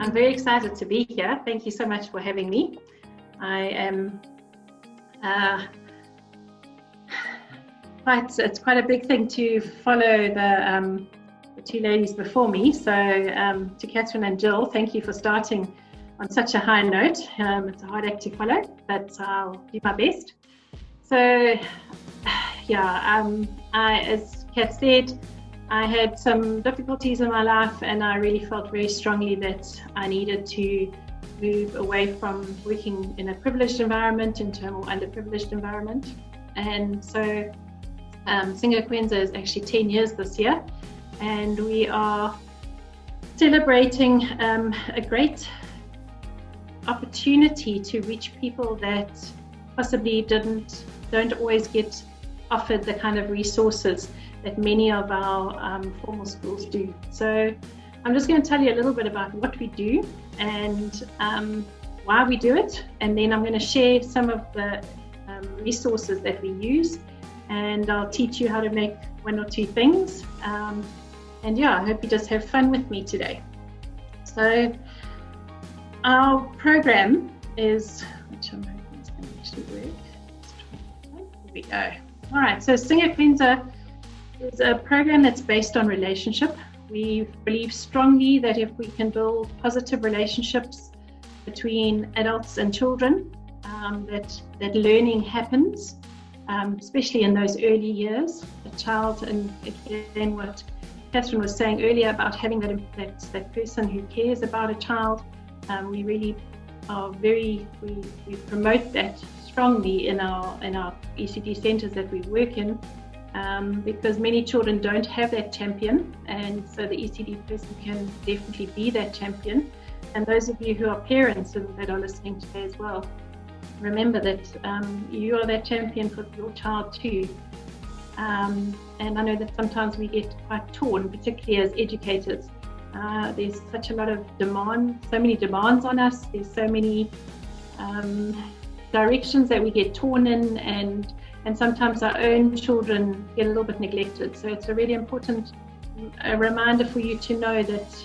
I'm very excited to be here. Thank you so much for having me. I am it's quite a big thing to follow the two ladies before me. So to Catherine and Jill, thank you for starting on such a high note. It's a hard act to follow, but I'll do my best. So as Kat said, I had some difficulties in my life, and I really felt very strongly that I needed to move away from working in a privileged environment into a more underprivileged environment. And so Singakwenza is actually 10 years this year, and we are celebrating a great opportunity to reach people that possibly don't always get offered the kind of resources that many of our formal schools do. So I'm just going to tell you a little bit about what we do and why we do it, and then I'm going to share some of the resources that we use, and I'll teach you how to make one or two things. I hope you just have fun with me today. So our program is, which I'm hoping is going to actually work. Here we go. All right, so Singakwenza is a program that's based on relationship. We believe strongly that if we can build positive relationships between adults and children, that learning happens, especially in those early years. A child, and again what Catherine was saying earlier about having that person who cares about a child, we really are we promote that strongly in our ECD centres that we work in. Because many children don't have that champion, and so the ECD person can definitely be that champion. And those of you who are parents that are listening today as well, remember that you are that champion for your child too. And I know that sometimes we get quite torn, particularly as educators. There's such a lot of demand, so many demands on us. There's so many directions that we get torn in, and sometimes our own children get a little bit neglected. So it's a really important reminder for you to know that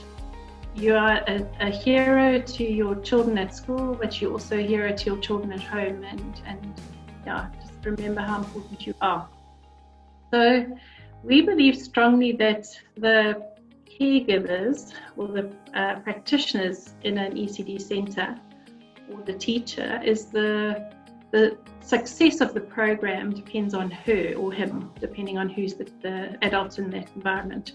you are a hero to your children at school, but you're also a hero to your children at home, and just remember how important you are. So we believe strongly that the caregivers or the practitioners in an ECD centre, or the teacher, is the success of the program depends on her or him, depending on who's the adult in that environment.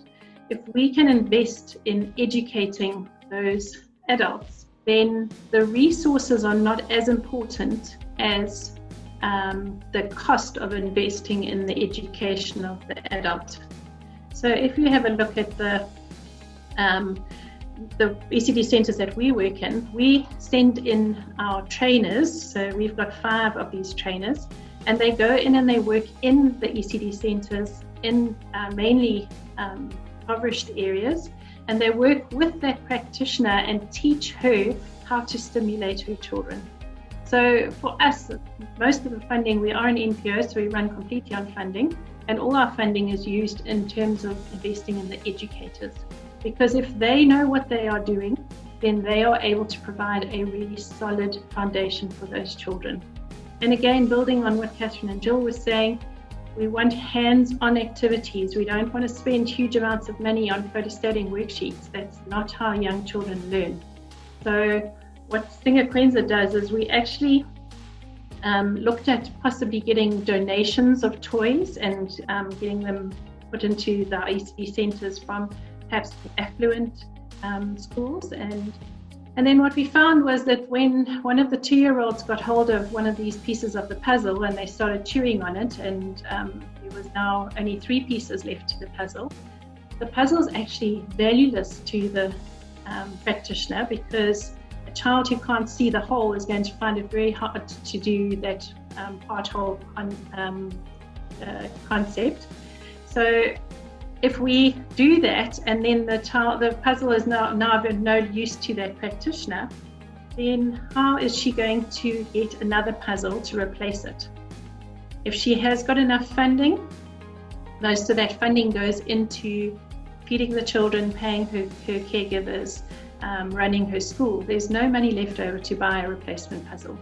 If we can invest in educating those adults, then the resources are not as important as the cost of investing in the education of the adult. So if you have a look at the ECD centres that we work in, we send in our trainers. So we've got 5 of these trainers, and they go in and they work in the ECD centres in mainly impoverished areas, and they work with that practitioner and teach her how to stimulate her children. So for us, most of the funding, we are an NPO, so we run completely on funding, and all our funding is used in terms of investing in the educators. Because if they know what they are doing, then they are able to provide a really solid foundation for those children. And again, building on what Catherine and Jill were saying, we want hands-on activities. We don't want to spend huge amounts of money on photostating worksheets. That's not how young children learn. So what Singakwenza does is we actually looked at possibly getting donations of toys and getting them put into the ECD centres from perhaps affluent schools, and then what we found was that when one of the 2-year-olds got hold of one of these pieces of the puzzle and they started chewing on it, and there was now only 3 pieces left to the puzzle is actually valueless to the practitioner, because a child who can't see the whole is going to find it very hard to do that part-whole concept. So if we do that, and then the puzzle is now of no use to that practitioner, then how is she going to get another puzzle to replace it? If she has got enough funding, most of that funding goes into feeding the children, paying her caregivers, running her school, there's no money left over to buy a replacement puzzle.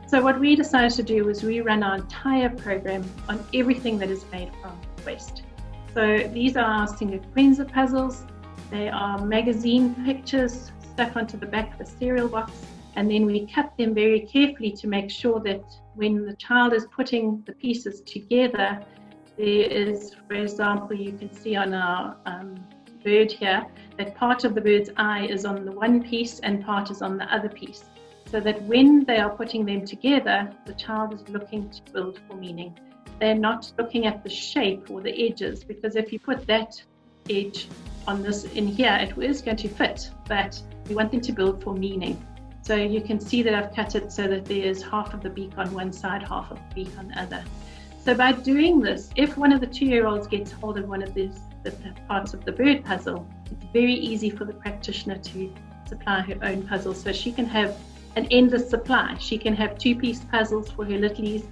So what we decided to do was rerun our entire program on everything that is made from waste. So these are our sequencer puzzles. They are magazine pictures stuck onto the back of a cereal box, and then we cut them very carefully to make sure that when the child is putting the pieces together, there is, for example, you can see on our bird here, that part of the bird's eye is on the one piece and part is on the other piece. So that when they are putting them together, the child is looking to build for meaning. They're not looking at the shape or the edges, because if you put that edge on this in here, it is going to fit, but we want them to build for meaning. So you can see that I've cut it so that there is half of the beak on one side, half of the beak on the other. So by doing this, if one of the 2-year-olds gets hold of one of these the parts of the bird puzzle, it's very easy for the practitioner to supply her own puzzle. So she can have an endless supply. She can have 2-piece puzzles for her littlies,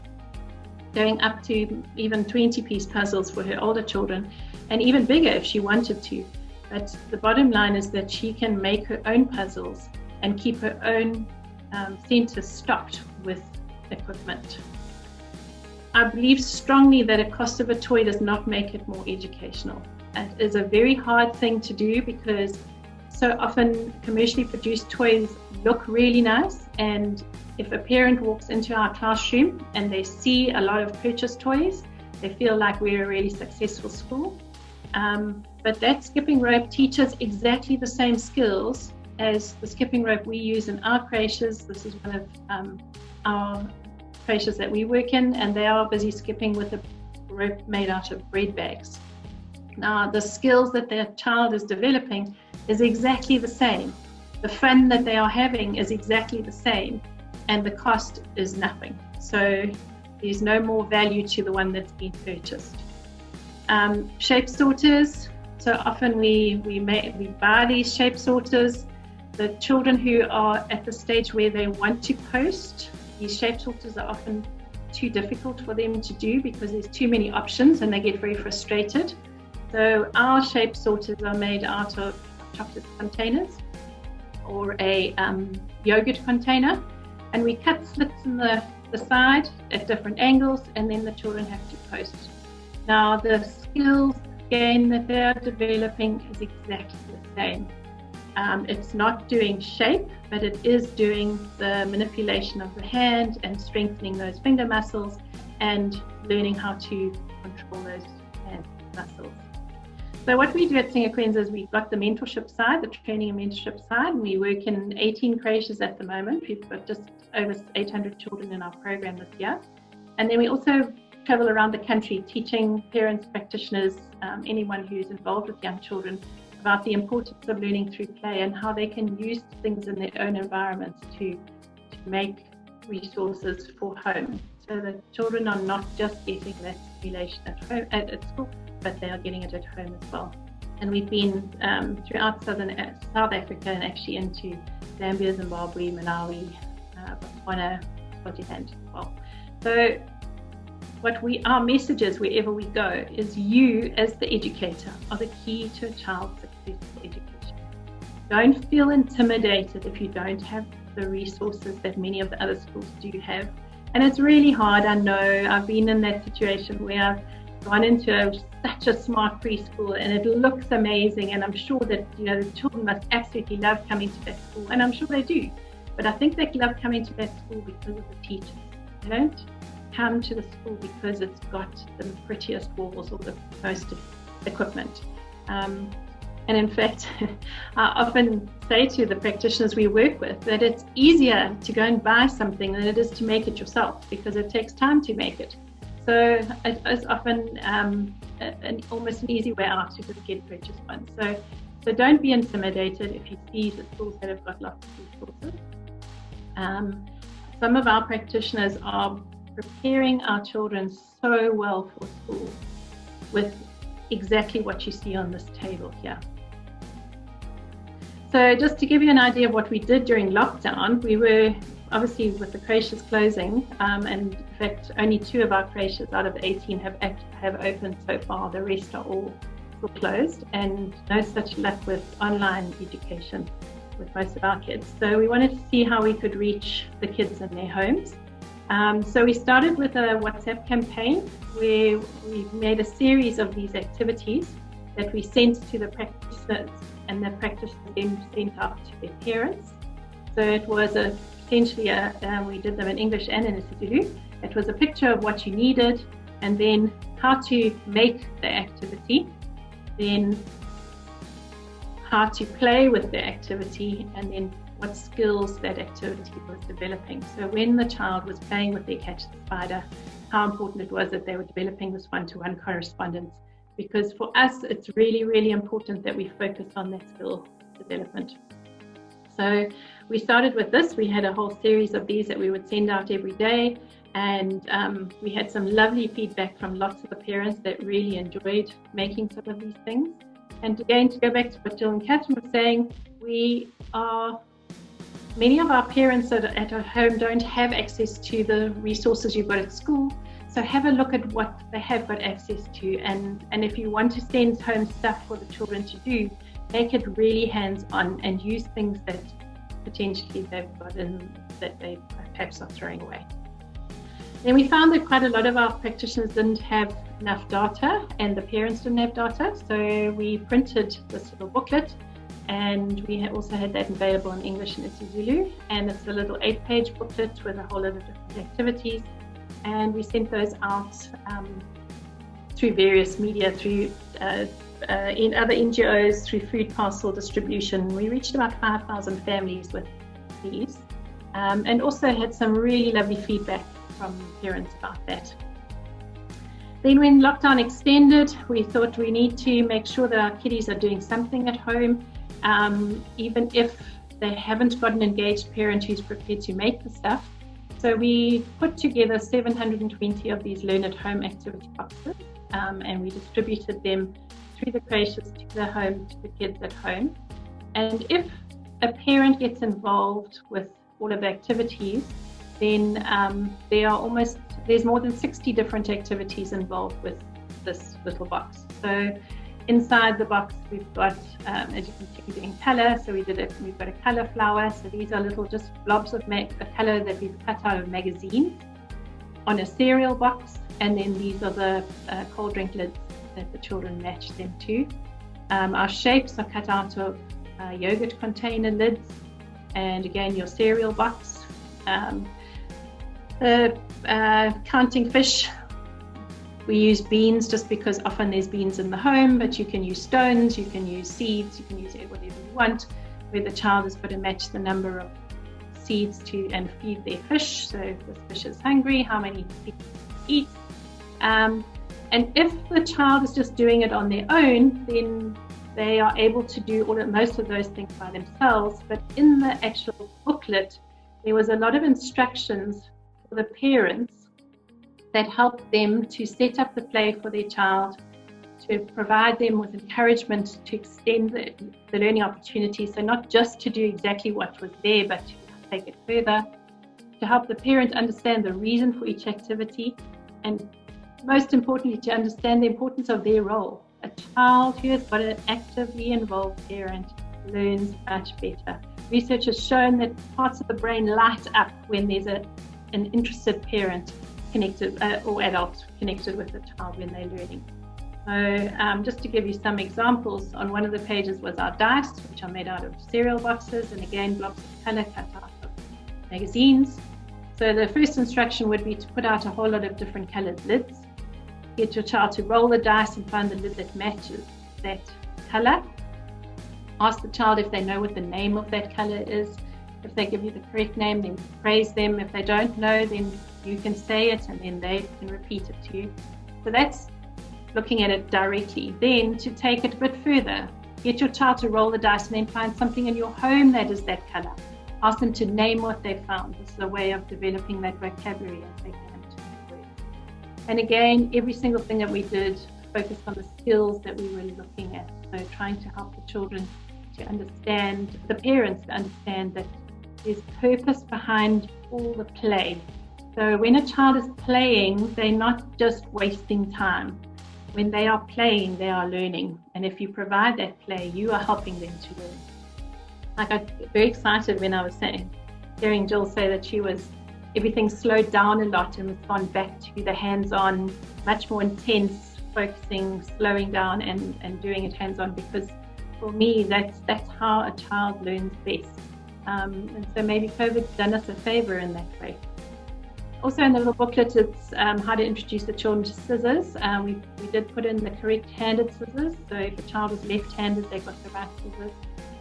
going up to even 20-piece puzzles for her older children, and even bigger if she wanted to. But the bottom line is that she can make her own puzzles and keep her own centre stocked with equipment. I believe strongly that a cost of a toy does not make it more educational. It is a very hard thing to do, because so often commercially produced toys look really nice, and if a parent walks into our classroom and they see a lot of purchased toys, they feel like we're a really successful school. But that skipping rope teaches exactly the same skills as the skipping rope we use in our creches. This is one of our creches that we work in, and they are busy skipping with a rope made out of bread bags. Now, the skills that their child is developing is exactly the same. The fun that they are having is exactly the same, and the cost is nothing. So there's no more value to the one that's been purchased. Shape sorters. So often we buy these shape sorters. The children who are at the stage where they want to post, these shape sorters are often too difficult for them to do because there's too many options and they get very frustrated. So our shape sorters are made out of chocolate containers or a yogurt container, and we cut slits in the side at different angles, and then the children have to post. Now the skills again that they're developing is exactly the same. It's not doing shape, but it is doing the manipulation of the hand and strengthening those finger muscles and learning how to control those hand muscles. So what we do at Sequencer is we've got the mentorship side, the training and mentorship side, and we work in 18 creches at the moment. We've got just over 800 children in our program this year. And then we also travel around the country teaching parents, practitioners, anyone who's involved with young children about the importance of learning through play and how they can use things in their own environments to make resources for home. So that children are not just getting that stimulation at home, at school, but they are getting it at home as well. And we've been throughout South Africa and actually into Zambia, Zimbabwe, Malawi, Botswana, Swaziland as well. So our message is wherever we go is you as the educator are the key to a child's successful education. Don't feel intimidated if you don't have the resources that many of the other schools do have. And it's really hard, I know. I've been in that situation where I've gone into such a smart preschool and it looks amazing, and I'm sure that the children must absolutely love coming to that school, and I'm sure they do. But I think they love coming to that school because of the teachers. They don't come to the school because it's got the prettiest walls or the most equipment. And in fact, I often say to the practitioners we work with that it's easier to go and buy something than it is to make it yourself, because it takes time to make it. So it is often almost an easy way out to just get purchased one. So don't be intimidated if you see the schools that have got lots of resources. Some of our practitioners are preparing our children so well for school with exactly what you see on this table here. So just to give you an idea of what we did during lockdown, we were obviously with the creches closing, and in fact only 2 of our creches out of 18 have opened so far. The rest are all closed, and no such luck with online education. with most of our kids. So we wanted to see how we could reach the kids in their homes. So we started with a WhatsApp campaign where we made a series of these activities that we sent to the practitioners, and the practitioners then sent out to their parents. So it was essentially we did them in English and in isiZulu. It was a picture of what you needed, and then how to make the activity, then how to play with the activity, and then what skills that activity was developing. So when the child was playing with their catch the spider, how important it was that they were developing this one-to-one correspondence, because for us it's really, really important that we focus on that skill development. So we started with this. We had a whole series of these that we would send out every day, and we had some lovely feedback from lots of the parents that really enjoyed making some of these things. And again, to go back to what Jill and Catherine were saying, many of our parents at our home don't have access to the resources you've got at school. So have a look at what they have got access to, and if you want to send home stuff for the children to do, make it really hands-on and use things that potentially they've got in that they perhaps are throwing away. Then we found that quite a lot of our practitioners didn't have enough data, and the parents didn't have data. So we printed this little booklet, and we also had that available in English and isiZulu. And it's a little 8-page booklet with a whole lot of different activities. And we sent those out through various media, through in other NGOs, through food parcel distribution. We reached about 5,000 families with these, and also had some really lovely feedback from parents about that. Then when lockdown extended, we thought we need to make sure that our kiddies are doing something at home, even if they haven't got an engaged parent who's prepared to make the stuff. So we put together 720 of these learn at home activity boxes, and we distributed them through the creches to the home, to the kids at home. And if a parent gets involved with all of the activities, then there's more than 60 different activities involved with this little box. So inside the box we've got, as you can see, we're doing colour. So we've got a colour flower. So these are little just blobs of colour that we've cut out of magazines on a cereal box. And then these are the cold drink lids that the children match them to. Our shapes are cut out of yogurt container lids, and again your cereal box. Counting fish, we use beans just because often there's beans in the home, but you can use stones, you can use seeds, you can use whatever you want, where the child has got to match the number of seeds to and feed their fish. So if the fish is hungry, how many seeds to eat. And if the child is just doing it on their own, then they are able to do most of those things by themselves. But in the actual booklet, there was a lot of instructions for the parents that helped them to set up the play for their child, to provide them with encouragement to extend the learning opportunities. So not just to do exactly what was there, but to take it further, to help the parent understand the reason for each activity, and most importantly, to understand the importance of their role. A child who has got an actively involved parent learns much better. Research has shown that parts of the brain light up when there's an interested parent connected or adult connected with the child when they're learning. So just to give you some examples, on one of the pages was our dice, which are made out of cereal boxes, and again blobs of colour cut out of magazines. So the first instruction would be to put out a whole lot of different coloured lids. Get your child to roll the dice and find the lid that matches that colour. Ask the child if they know what the name of that colour is. If they give you the correct name, then praise them. If they don't know, then you can say it and then they can repeat it to you. So that's looking at it directly. Then to take it a bit further, get your child to roll the dice and then find something in your home that is that colour. Ask them to name what they found. This is a way of developing that vocabulary as they can. And again, every single thing that we did focused on the skills that we were looking at. So trying to help the children to understand, the parents to understand that there's purpose behind all the play. So when a child is playing, they're not just wasting time. When they are playing, they are learning. And if you provide that play, you are helping them to I got very excited when I was hearing Jill say that everything slowed down a lot and was gone back to the hands-on, much more intense, focusing, slowing down and doing it hands-on, because for me, that's how a child learns best. And so maybe COVID's done us a favor in that way. Also in the little booklet, it's how to introduce the children to scissors. We did put in the correct handed scissors. So if a child is left-handed, they got the right scissors.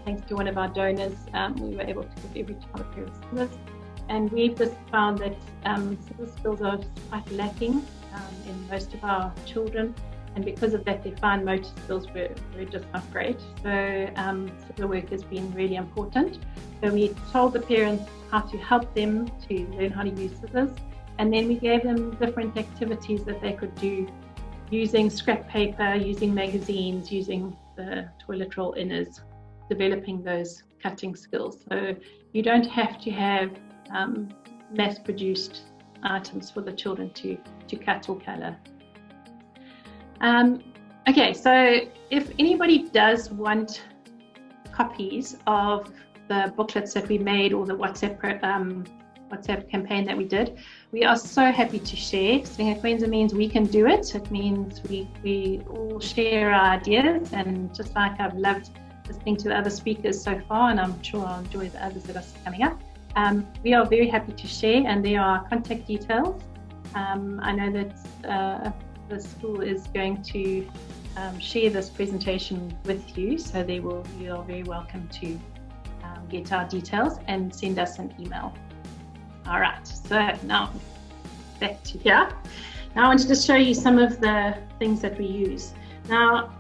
Thanks to one of our donors, we were able to give every child a pair of scissors. And we've just found that scissor skills are quite lacking in most of our children. And because of that, their fine motor skills were just not great. So scissor work has been really important. So we told the parents how to help them to learn how to use scissors. And then we gave them different activities that they could do using scrap paper, using magazines, using the toilet roll inners, developing those cutting skills. So you don't have to have mass-produced items for the children to cut or colour. Okay, so if anybody does want copies of the booklets that we made or the WhatsApp campaign that we did, we are so happy to share. Sing Akwenza means we can do it. It means we all share our ideas, and just like I've loved listening to the other speakers so far, and I'm sure I'll enjoy the others that are coming up, we are very happy to share, and there are contact details. I know that the school is going to share this presentation with you, so you are very welcome to get our details and send us an email. All right, so now back to here. Now I wanted to show you some of the things that we use. Now,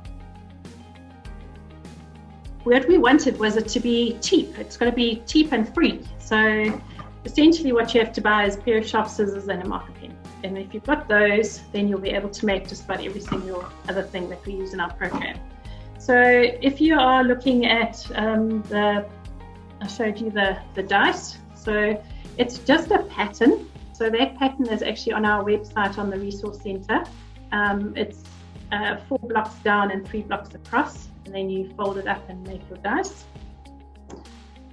what we wanted was it to be cheap. It's got to be cheap and free. So essentially what you have to buy is a pair of sharp scissors and a marker pen. And if you've got those, then you'll be able to make just about every single other thing that we use in our program. So if you are looking at I showed you the dice. So it's just a pattern. So that pattern is actually on our website on the Resource Center. It's 4 blocks down and 3 blocks across, and then you fold it up and make your dice.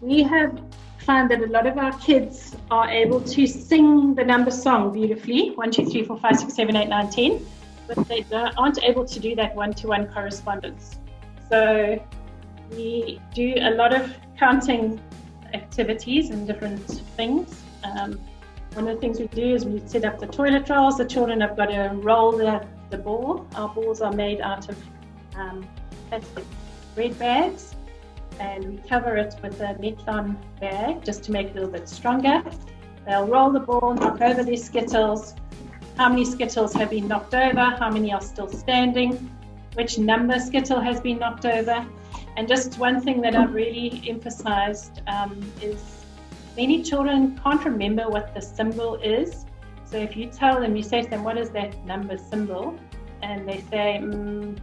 We have found that a lot of our kids are able to sing the number song beautifully, 1, 2, 3, 4, 5, 6, 7, 8, 9, 10, but they aren't able to do that one-to-one correspondence. So we do a lot of counting activities and different things. One of the things we do is we set up the toilet rolls. The children have got to roll the ball. Our balls are made out of plastic bread bags, and we cover it with a Metlon bag just to make it a little bit stronger. They'll roll the ball, knock over their skittles. How many skittles have been knocked over? How many are still standing? Which number skittle has been knocked over? And just one thing that I've really emphasized is many children can't remember what the symbol is. So if you tell them, you say to them, what is that number symbol? And they say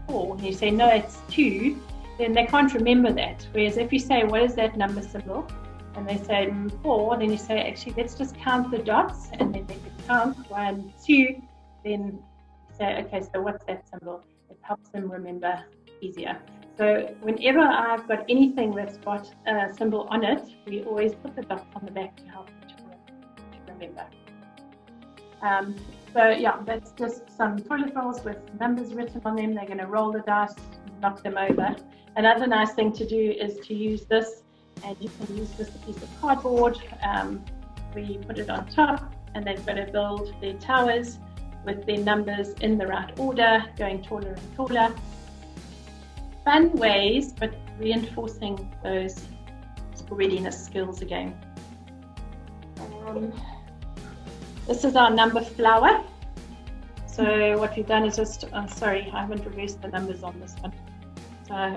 4, and you say, no, it's 2, then they can't remember that. Whereas if you say, what is that number symbol? And they say 4, then you say, actually, let's just count the dots, and then they can count 1, 2, then say, okay, so what's that symbol? It helps them remember easier. So whenever I've got anything that's got a symbol on it, we always put the dots on the back to help the children to remember. So yeah, that's just some toilet rolls with numbers written on them. They're going to roll the dice, knock them over. Another nice thing to do is to use this, and you can use just a piece of cardboard where you put it on top, and they've got to build their towers with their numbers in the right order, going taller and taller. Fun ways, but reinforcing those readiness skills again. This is our number flower. So what we've done is just, sorry, I haven't reversed the numbers on this one. So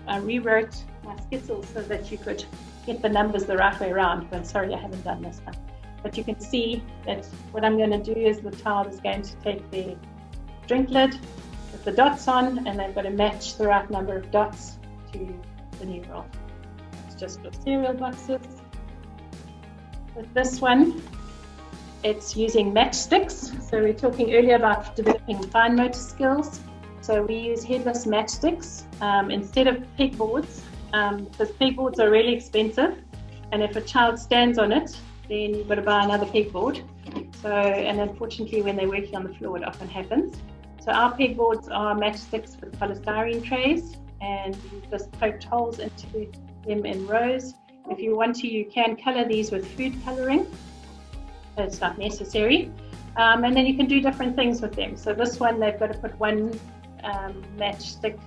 I rewrote my skittles so that you could get the numbers the right way around, but sorry, I haven't done this one. But you can see that what I'm going to do is the child is going to take their drink lid with the dots on, and they've got to match the right number of dots to the new roll. It's just for cereal boxes. With this one, it's using matchsticks. So we were talking earlier about developing fine motor skills. So we use headless matchsticks. Instead of pegboards, because pegboards are really expensive, and if a child stands on it, then you've got to buy another pegboard. So, and unfortunately, when they're working on the floor, it often happens. So our pegboards are matchsticks with polystyrene trays, and you just poked holes into them in rows. If you want to, you can color these with food coloring. It's not necessary. And then you can do different things with them. So this one, they've got to put one matchstick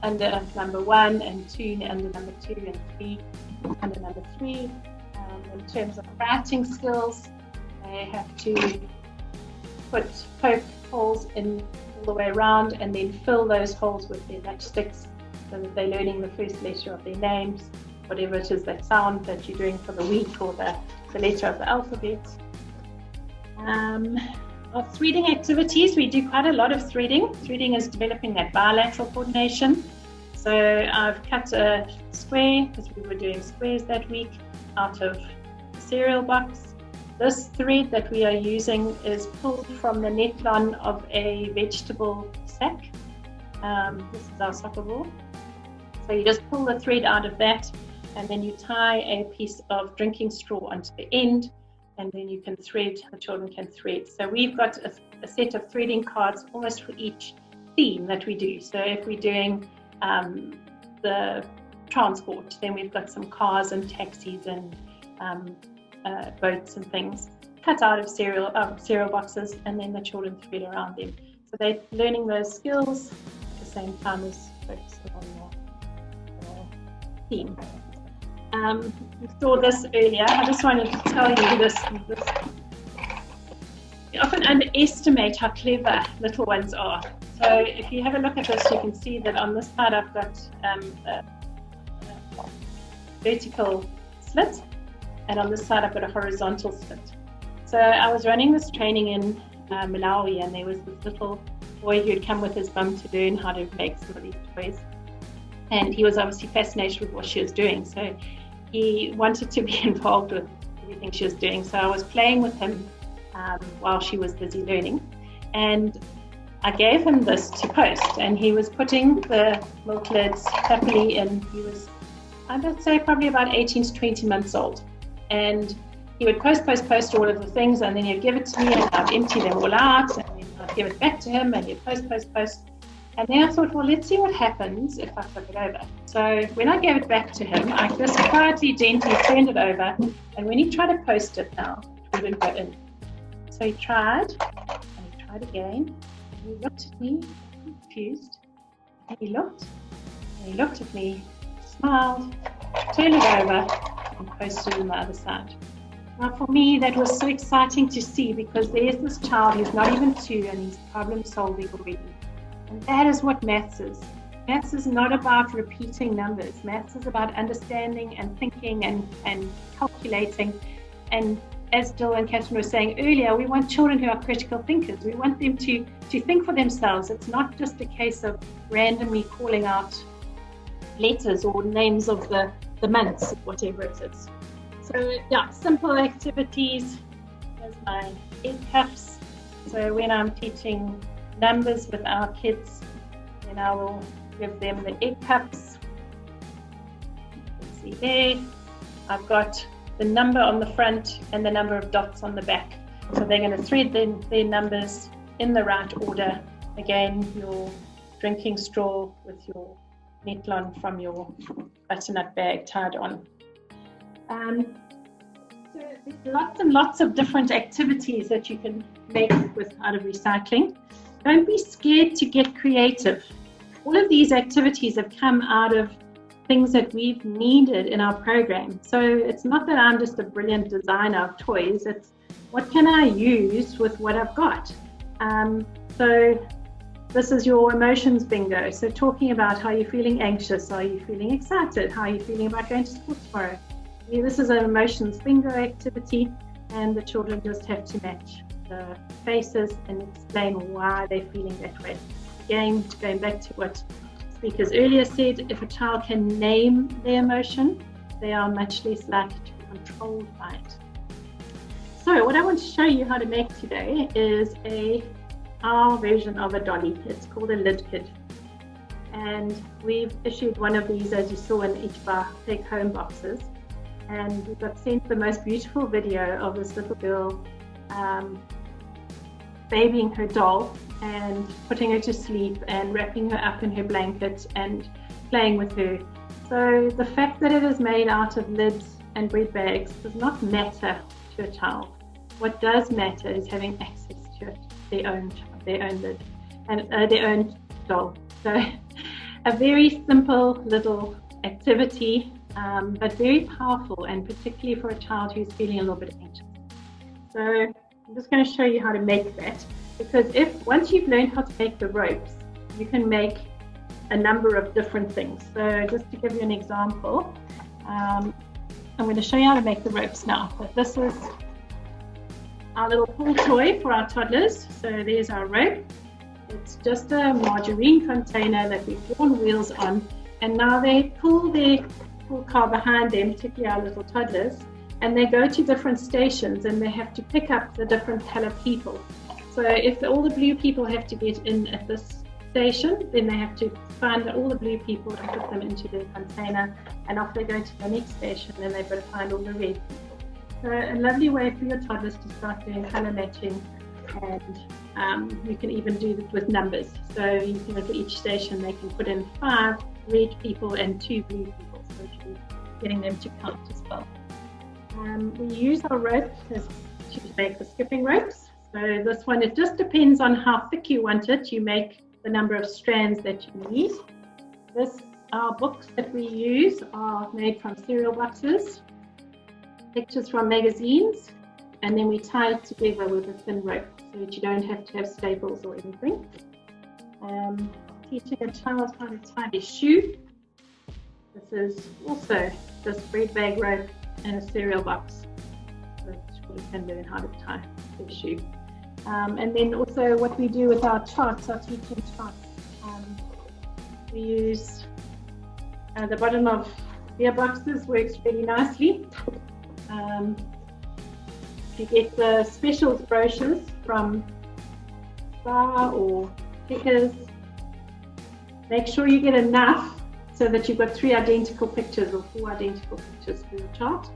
under number 1 and 2 under number 2 and 3 under number 3. In terms of writing skills, they have to poke holes in all the way around and then fill those holes with their matchsticks so that they're learning the first letter of their names, whatever it is, that sound that you're doing for the week, or the letter of the alphabet. Of threading activities, we do quite a lot of threading. Threading is developing that bilateral coordination. So I've cut a square, because we were doing squares that week, out of the cereal box. This thread that we are using is pulled from the netlon of a vegetable sack. This is our soccer ball. So you just pull the thread out of that, and then you tie a piece of drinking straw onto the end, and then you can thread, the children can thread. So we've got a set of threading cards almost for each theme that we do. So if we're doing the transport, then we've got some cars and taxis and boats and things cut out of cereal boxes, and then the children thread around them. So they're learning those skills at the same time as focusing on the theme. We saw this earlier. I just wanted to tell you this. You often underestimate how clever little ones are. So if you have a look at this, you can see that on this side I've got a vertical slit, and on this side I've got a horizontal slit. So I was running this training in Malawi, and there was this little boy who had come with his mum to learn how to make some of these toys. And he was obviously fascinated with what she was doing. So he wanted to be involved with everything she was doing. So I was playing with him while she was busy learning. And I gave him this to post, and he was putting the milk lids happily in. He was, I would say, probably about 18 to 20 months old. And he would post all of the things, and then he'd give it to me, and I'd empty them all out, and then I'd give it back to him, and he'd post. And then I thought, well, let's see what happens if I flip it over. So when I gave it back to him, I just quietly, gently turned it over, and when he tried to post it now, it wouldn't go in. So he tried, and he tried again, and he looked at me, confused, and he looked at me, smiled, turned it over, and posted on the other side. Now for me, that was so exciting to see, because there's this child who's not even 2, and he's problem solving already. And that is what maths is. Maths is not about repeating numbers. Maths is about understanding and thinking and calculating. And as Jill and Catherine were saying earlier, we want children who are critical thinkers. We want them to think for themselves. It's not just a case of randomly calling out letters or names of the months, whatever it is. So yeah, simple activities. There's my egg cups. So when I'm teaching numbers with our kids, then I will give them the egg cups. You can see there, I've got the number on the front and the number of dots on the back. So they're going to thread their numbers in the right order. Again, your drinking straw with your netlon from your butternut bag tied on. So there's lots and lots of different activities that you can make out of recycling. Don't be scared to get creative. All of these activities have come out of things that we've needed in our program. So it's not that I'm just a brilliant designer of toys, it's what can I use with what I've got. So this is your emotions bingo. So talking about how you're feeling anxious, are you feeling excited, how are you feeling about going to school tomorrow. This is an emotions bingo activity, and the children just have to match the faces and explain why they're feeling that way. Again, going back to what speakers earlier said, if a child can name their emotion, they are much less likely to be controlled by it. So what I want to show you how to make today is our version of a dolly. It's called a lid kid. And we've issued one of these, as you saw, in each of our take-home boxes. And we got sent the most beautiful video of this little girl babying her doll and putting her to sleep and wrapping her up in her blanket and playing with her. So the fact that it is made out of lids and bread bags does not matter to a child. What does matter is having access to their own lid and their own doll. So a very simple little activity, but very powerful, and particularly for a child who's feeling a little bit anxious. So I'm just going to show you how to make that, because once you've learned how to make the ropes, you can make a number of different things. So just to give you an example, I'm going to show you how to make the ropes now. But this is our little pull toy for our toddlers. So there's our rope. It's just a margarine container that we've drawn wheels on, and now they pull their pull car behind them, particularly our little toddlers, and they go to different stations and they have to pick up the different color people. So if all the blue people have to get in at this station, then they have to find all the blue people and put them into their container, and off they go to the next station, and they've got to find all the red people. So a lovely way for your toddlers to start doing color matching, and you can even do this with numbers. So you can look at each station, they can put in 5 red people and 2 blue people, so you're getting them to count as well. We use our rope to make the skipping ropes. So this one, it just depends on how thick you want it. You make the number of strands that you need. Our books that we use are made from cereal boxes, pictures from magazines, and then we tie it together with a thin rope so that you don't have to have staples or anything. Teaching a child how to tie their shoe. This is also just bread bag rope and a cereal box, so you can learn how to tie their shoe. And then also what we do with our charts, our teaching charts, we use the bottom of beer boxes, works really nicely. If you get the specials brochures from Star or Pickers, make sure you get enough so that you've got 3 identical pictures or 4 identical pictures for your chart.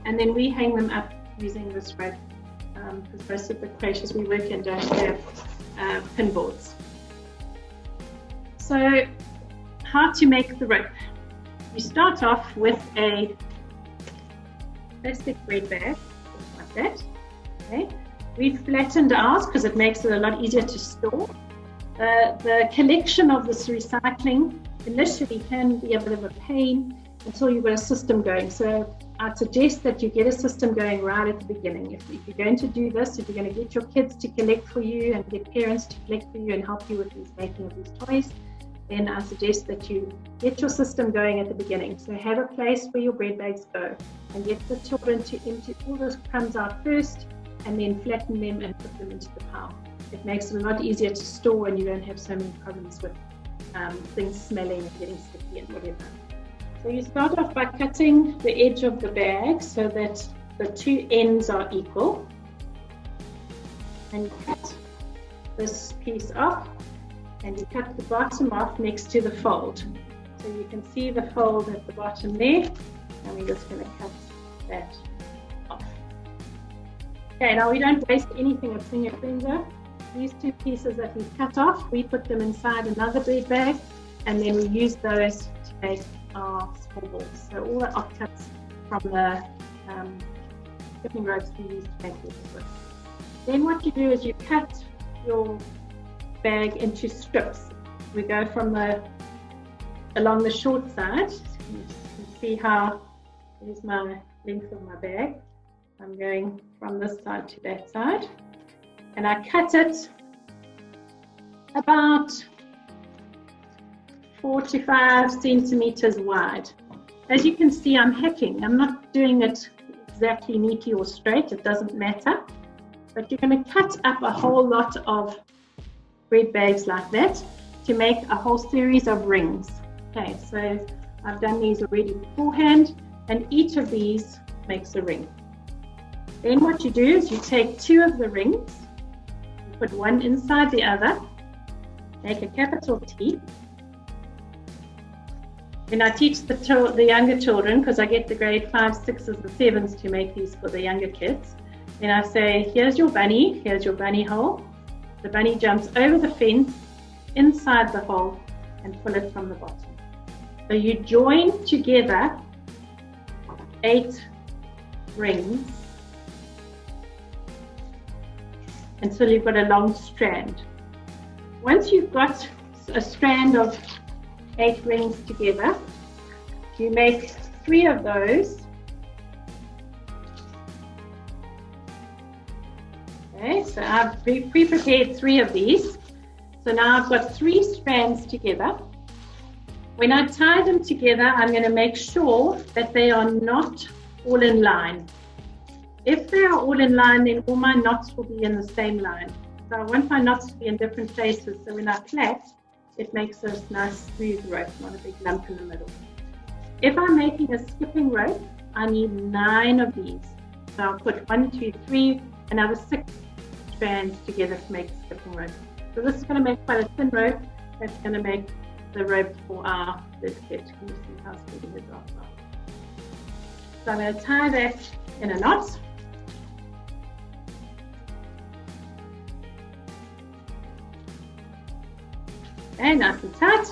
And then we hang them up using this rope, because most of the creches we work in don't have pin boards. So how to make the rope. You start off with a plastic bread bag, like that. Okay. We've flattened ours because it makes it a lot easier to store. The collection of this recycling initially can be a bit of a pain until you've got a system going. So I'd suggest that you get a system going right at the beginning. If you're going to do this, if you're going to get your kids to collect for you and get parents to collect for you and help you with these making of these toys, then I suggest that you get your system going at the beginning. So have a place where your bread bags go, and get the children to empty all those crumbs out first, and then flatten them and put them into the pile. It makes it a lot easier to store, and you don't have so many problems with things smelling and getting sticky and whatever. So you start off by cutting the edge of the bag so that the 2 ends are equal, and you cut this piece off, and you cut the bottom off next to the fold. So you can see the fold at the bottom there, and we're just going to cut that off. Okay, now we don't waste anything that's in your freezer. These 2 pieces that we cut off, we put them inside another bread bag, and then we use those to make our small balls. So all the offcuts from the skipping ropes we use to make this with. Then what you do is you cut your bag into strips. We go from along the short side. You can see how, here's my length of my bag. I'm going from this side to that side, and I cut it about 4 to 5 centimeters wide. As you can see, I'm hacking. I'm not doing it exactly neatly or straight, it doesn't matter. But you're going to cut up a whole lot of bread bags like that to make a whole series of rings. Okay, so I've done these already beforehand, and each of these makes a ring. Then what you do is you take 2 of the rings, you put one inside the other, make a capital T, when I teach the younger children, because I get the grade 5, 6s, the 7s to make these for the younger kids, then I say, here's your bunny hole. The bunny jumps over the fence, inside the hole, and pull it from the bottom. So you join together 8 rings until you've got a long strand. Once you've got a strand of 8 rings together, you make 3 of those. Okay, so I've pre-prepared 3 of these. So now I've got 3 strands together. When I tie them together, I'm going to make sure that they are not all in line. If they are all in line, then all my knots will be in the same line. So I want my knots to be in different places, so when I plait, it makes a nice smooth rope, not a big lump in the middle. If I'm making a skipping rope, I need 9 of these. So I'll put 1, 2, 3, another 6 strands together to make a skipping rope. So this is going to make quite a thin rope. That's going to make the rope for our lid kit. Can you see how skinny it is? So I'm going to tie that in a knot. Okay, nice and tight.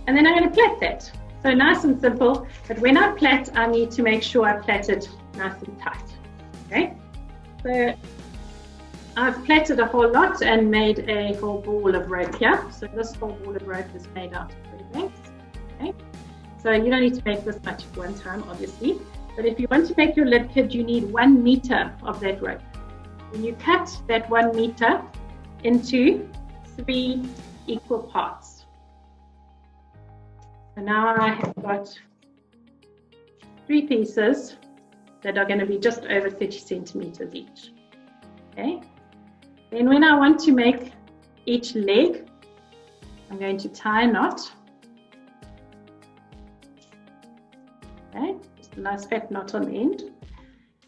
And then I'm going to plait that. So nice and simple, but when I plait, I need to make sure I plait it nice and tight. Okay, so I've plaited a whole lot and made a whole ball of rope here. So this whole ball of rope is made out of 3 lengths. Okay, so you don't need to make this much at one time, obviously. But if you want to make your lid kit, you need 1 meter of that rope. When you cut that 1 meter into 3 equal parts. So now I have got 3 pieces that are going to be just over 30 centimeters each. Okay. Then when I want to make each leg, I'm going to tie a knot. Okay, just a nice fat knot on the end.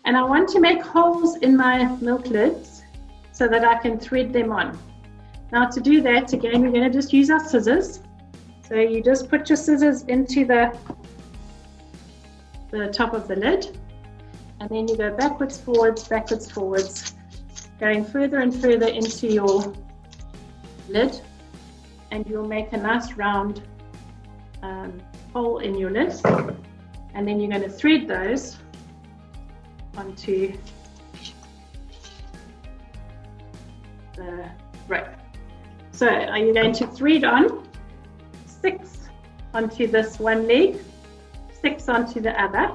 And I want to make holes in my milk lids so that I can thread them on. Now to do that, again, we're going to just use our scissors. So you just put your scissors into the top of the lid, and then you go backwards, forwards, going further and further into your lid, and you'll make a nice round hole in your lid, and then you're going to thread those onto the rope. So are you going to thread on 6 onto this one leg, 6 onto the other.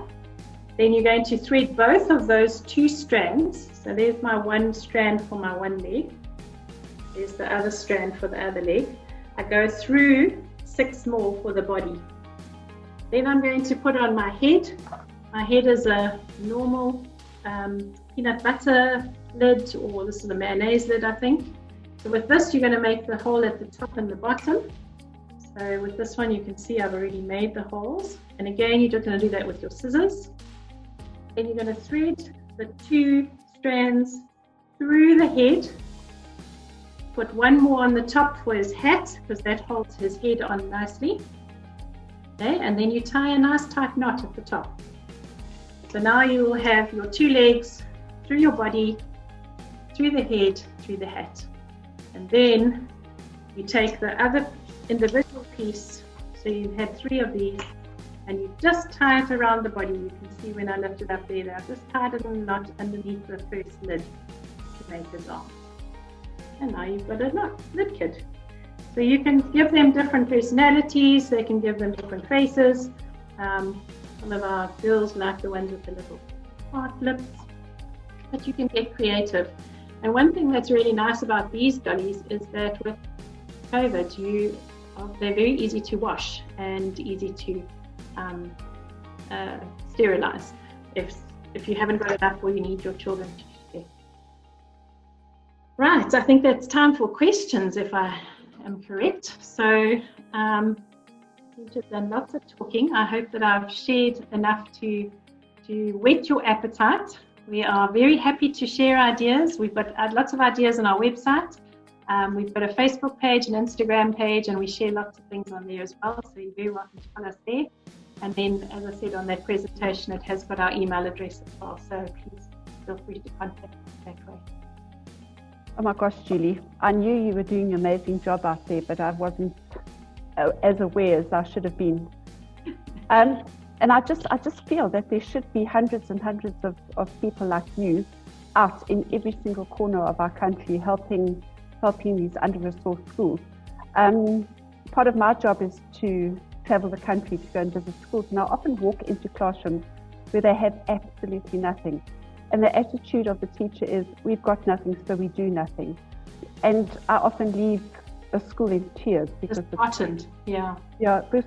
Then you're going to thread both of those 2 strands. So there's my 1 strand for my one leg. There's the other strand for the other leg. I go through 6 more for the body. Then I'm going to put on my head. My head is a normal peanut butter lid, or this is a mayonnaise lid, I think. So with this, you're going to make the hole at the top and the bottom. So with this one, you can see I've already made the holes. And again, you're just going to do that with your scissors. Then you're going to thread the 2 strands through the head. Put 1 more on the top for his hat, because that holds his head on nicely. Okay, and then you tie a nice tight knot at the top. So now you will have your 2 legs through your body, through the head, through the hat. And then you take the other individual piece, so you had 3 of these, and you just tie it around the body. You can see when I lift it up there, I've just tied it in a knot underneath the first lid to make his arm. And now you've got a lid kit. So you can give them different personalities, they can give them different faces. Some of our girls like the ones with the little heart lips, but you can get creative. And one thing that's really nice about these dollies is that with COVID, they're very easy to wash and easy to sterilize if you haven't got enough or you need your children to share. Right, I think that's time for questions if I am correct. So you've done lots of talking. I hope that I've shared enough to whet your appetite. We are very happy to share ideas. We've got lots of ideas on our website. We've got a Facebook page, an Instagram page, and we share lots of things on there as well. So you're very welcome to follow us there. And then, as I said on that presentation, it has got our email address as well. So please feel free to contact us that way. Oh my gosh, Julie, I knew you were doing an amazing job out there, but I wasn't as aware as I should have been. And I just feel that there should be hundreds and hundreds of people like you out in every single corner of our country helping these under-resourced schools. Part of my job is to travel the country to go and visit schools, and I often walk into classrooms where they have absolutely nothing. And the attitude of the teacher is, we've got nothing, so we do nothing. And I often leave a school in tears because because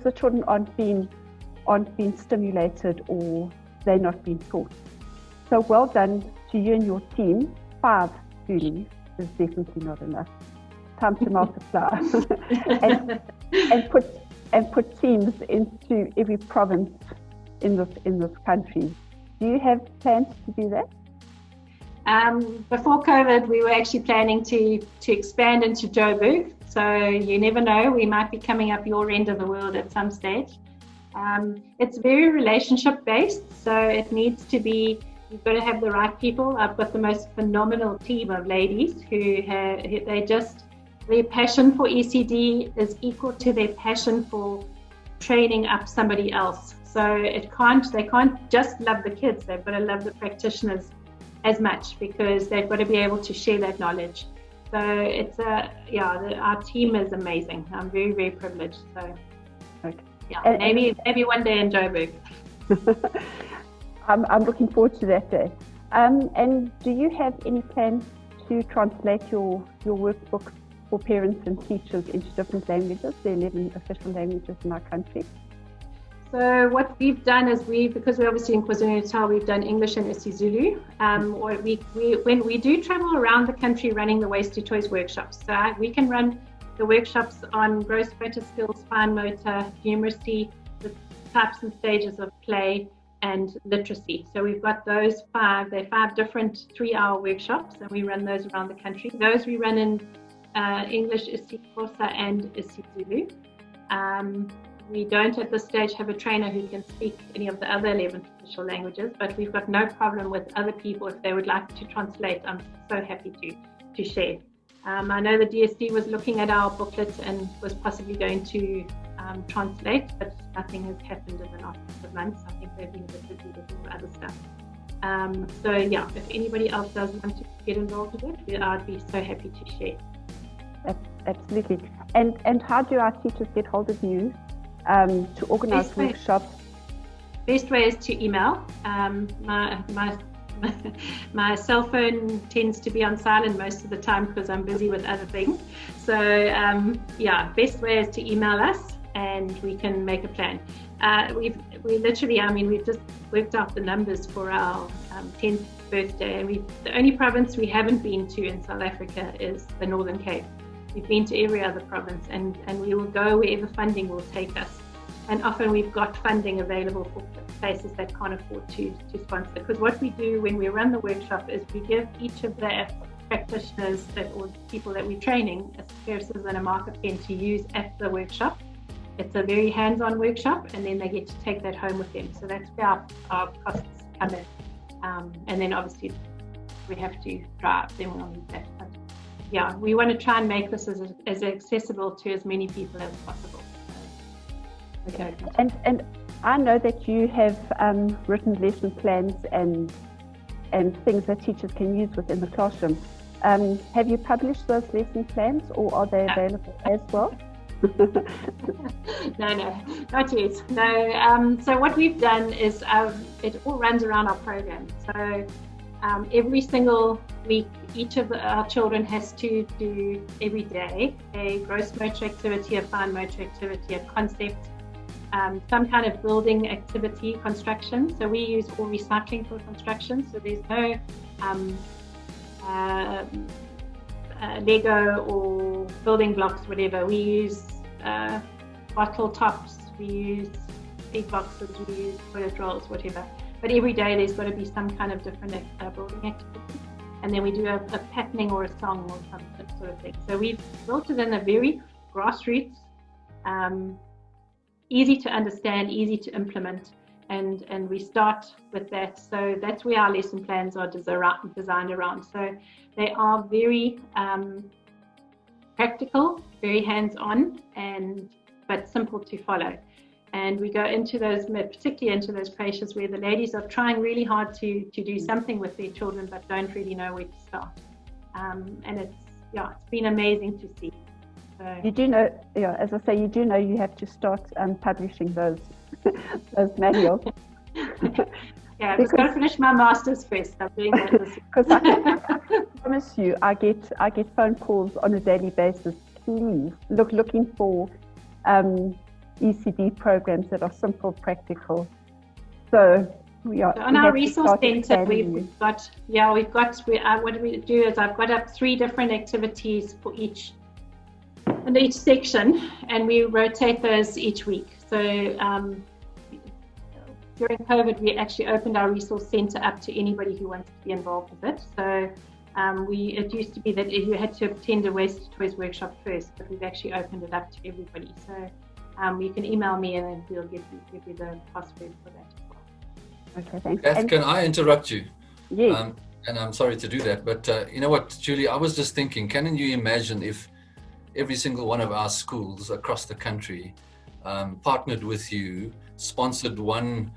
the children aren't being stimulated or they're not being taught. So well done to you and your team. 5, Julie, is definitely not enough. Time to multiply and put teams into every province in this country. Do you have plans to do that? Before COVID, we were actually planning to expand into Joburg. So you never know, we might be coming up your end of the world at some stage. It's very relationship based, so it needs to be, you've got to have the right people. I've got the most phenomenal team of ladies their passion for ECD is equal to their passion for training up somebody else. So they can't just love the kids, they've got to love the practitioners as much, because they've got to be able to share that knowledge. So it's our team is amazing. I'm very, very privileged. So okay. Yeah, maybe one day in Joburg. I'm looking forward to that day. And do you have any plans to translate your workbooks for parents and teachers into different languages? There are 11 official languages in our country. So what we've done is because we're obviously in KwaZulu-Natal, we've done English and isiZulu. When we do travel around the country running the Waste to Toys workshops, so we can run the workshops on gross motor skills, fine motor, numeracy, the types and stages of play, and literacy. So we've got those 5. They're 5 different 3-hour workshops, and we run those around the country. Those we run in English, isiXhosa, and isiZulu. We don't at this stage have a trainer who can speak any of the other 11 official languages, but we've got no problem with other people if they would like to translate. I'm so happy to share. I know the DSD was looking at our booklet and was possibly going to translate, but nothing has happened in the last couple of months. I think they've been a bit busy with all other stuff. So yeah, if anybody else does want to get involved with it, I'd be so happy to share. Absolutely. And how do our teachers get hold of you to organize workshops? Best way is to email. My cell phone tends to be on silent most of the time because I'm busy with other things. So best way is to email us and we can make a plan. We've just worked out the numbers for our 10th birthday, and the only province we haven't been to in South Africa is the Northern Cape. We've been to every other province, and we will go wherever funding will take us. And often we've got funding available for places that can't afford to sponsor. Because what we do when we run the workshop is we give each of the practitioners or people that we're training a services and a marker pen to use at the workshop. It's a very hands-on workshop, and then they get to take that home with them. So that's where our costs come in. And then obviously we have to drive, then we'll need that. But yeah, we want to try and make this as accessible to as many people as possible. Okay. And I know that you have written lesson plans and things that teachers can use within the classroom. Have you published those lesson plans, or are they available as well? No, not yet. No. So what we've done is it all runs around our program. So every single week, each of our children has to do every day a gross motor activity, a fine motor activity, a concept, some kind of building activity, construction. So we use all recycling for construction. So there's no Lego or building blocks, whatever. We use bottle tops, we use egg boxes, we use toilet rolls, whatever. But every day there's got to be some kind of different building activity. And then we do a patterning or a song or some sort of thing. So we've built it in a very grassroots easy to understand, easy to implement, and we start with that. So that's where our lesson plans are designed around. So they are very practical, very hands-on, but simple to follow. And we go into those, particularly into those creches where the ladies are trying really hard to do something with their children, but don't really know where to start. And it's been amazing to see. So, you do know, as I say, you do know you have to start publishing those manuals. Yeah, I've just got to finish my master's first. I'm doing that this week. Because I promise you, I get phone calls on a daily basis. Please looking for ECD programs that are simple, practical. So on our resource centre, what do we do is I've got up 3 different activities for each section, and we rotate those each week. So during COVID, we actually opened our resource centre up to anybody who wants to be involved with it. So it used to be that you had to attend a waste toys workshop first, but we've actually opened it up to everybody. So you can email me and then we'll give you the password for that as well. Okay, thanks. Beth, can I interrupt you? Yes. And I'm sorry to do that, but you know what, Julie, I was just thinking, can you imagine if every single one of our schools across the country partnered with you, sponsored one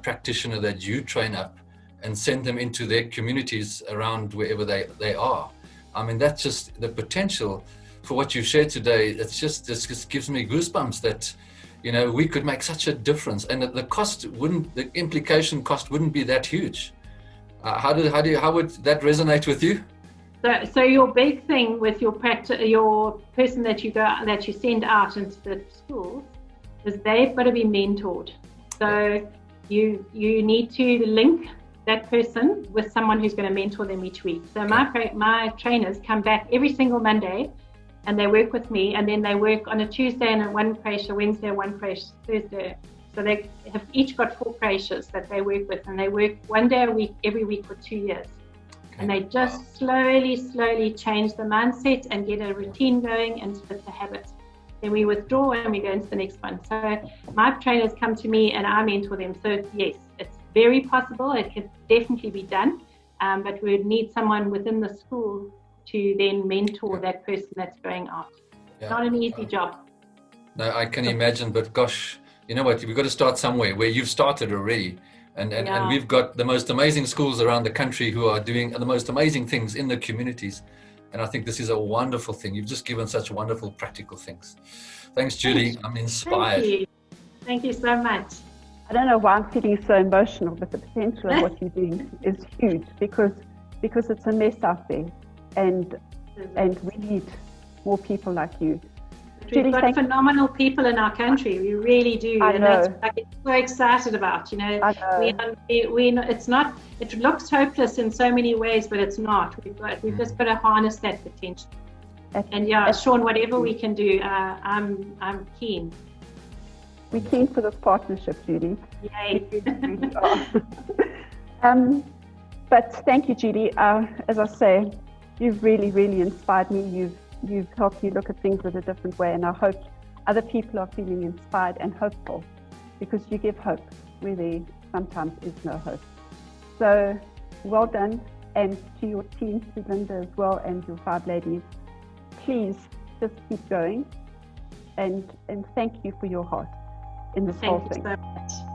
practitioner that you train up and send them into their communities around wherever they are. I mean, that's just the potential for what you've shared today. This just gives me goosebumps that, we could make such a difference, and that the implication cost wouldn't be that huge. How would that resonate with you? So your big thing with your person that you send out into the schools is they've got to be mentored. So you need to link that person with someone who's going to mentor them each week. So my trainers come back every single Monday, and they work with me, and then they work on a Tuesday and one creche, a Wednesday, one creche, Thursday. So they have each got 4 creches that they work with, and they work 1 day a week, every week for 2 years. Okay. And they just slowly change the mindset and get a routine going and split the habit. Then we withdraw and we go into the next one. So my trainers come to me and I mentor them. So yes, it's very possible. It can definitely be done, but we would need someone within the school to then mentor that person that's going out. It's not an easy job. No, I can imagine, but gosh, you know what? We've got to start somewhere where you've started already. And we've got the most amazing schools around the country who are doing the most amazing things in the communities. And I think this is a wonderful thing. You've just given such wonderful practical things. Thanks, Julie. I'm inspired. Thank you so much. I don't know why I'm feeling so emotional, but the potential of what you're doing is huge because it's a mess out there. And we need more people like you. We've got phenomenal people in our country. We really do, and that's what I get so excited about. It looks hopeless in so many ways, but it's not. We've just got to harness that potential. And Sean, whatever we can do, I'm keen. We're keen for this partnership, Judy. Yay! We really are. But thank you, Judy. As I say, you've really, really inspired me. You've helped me look at things in a different way, and I hope other people are feeling inspired and hopeful, because you give hope where there sometimes is no hope. So well done, and to your team, to Linda as well, and your 5 ladies, please just keep going, and thank you for your heart in this whole thing. Thank you so much.